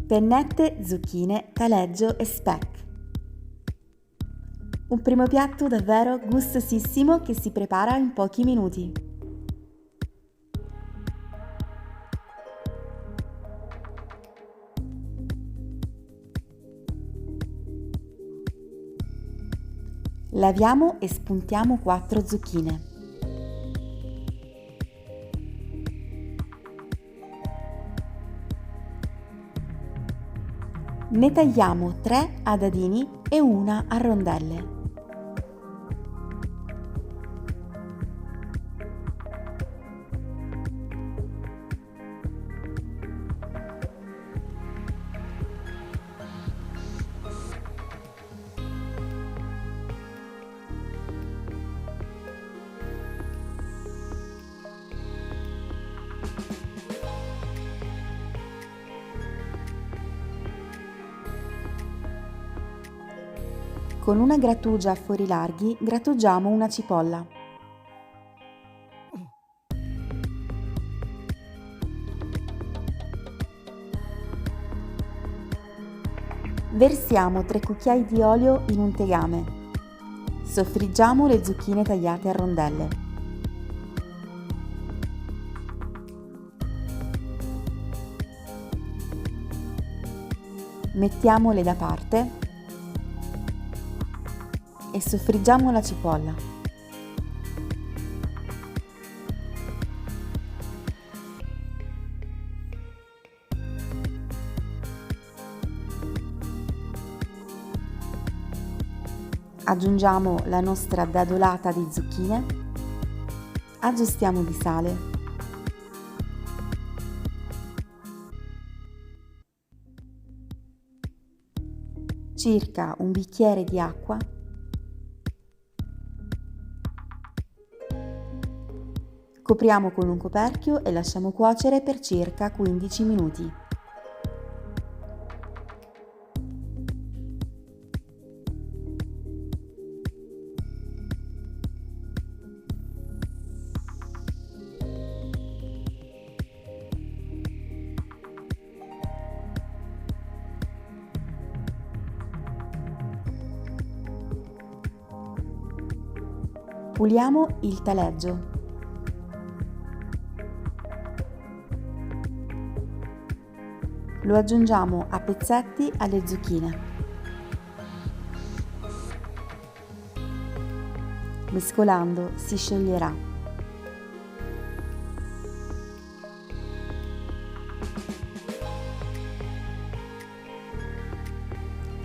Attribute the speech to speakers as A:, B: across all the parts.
A: Pennette, zucchine, taleggio e speck. Un primo piatto davvero gustosissimo che si prepara in pochi minuti. Laviamo e spuntiamo 4 zucchine. Ne tagliamo 3 a dadini e una a rondelle. Con una grattugia a fori larghi grattugiamo una cipolla. Versiamo 3 cucchiai di olio in un tegame. Soffriggiamo le zucchine tagliate a rondelle. Mettiamole da parte e soffriggiamo la cipolla. Aggiungiamo la nostra dadolata di zucchine, aggiustiamo di sale, circa un bicchiere di acqua, copriamo con un coperchio e lasciamo cuocere per circa 15 minuti. Puliamo il taleggio. Lo aggiungiamo a pezzetti alle zucchine. Mescolando si scioglierà.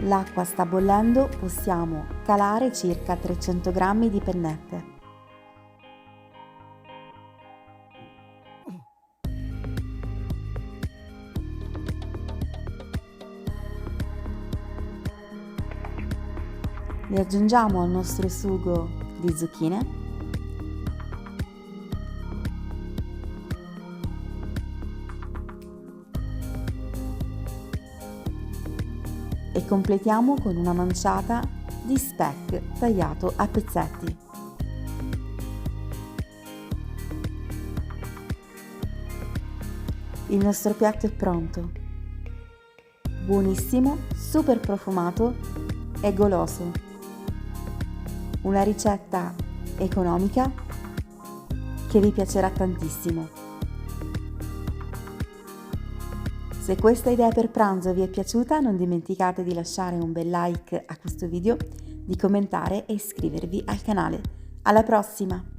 A: L'acqua sta bollendo, possiamo calare circa 300 g di pennette. Le aggiungiamo al nostro sugo di zucchine e completiamo con una manciata di speck tagliato a pezzetti. Il nostro piatto è pronto. Buonissimo, super profumato e goloso. Una ricetta economica che vi piacerà tantissimo. Se questa idea per pranzo vi è piaciuta, non dimenticate di lasciare un bel like a questo video, di commentare e iscrivervi al canale. Alla prossima!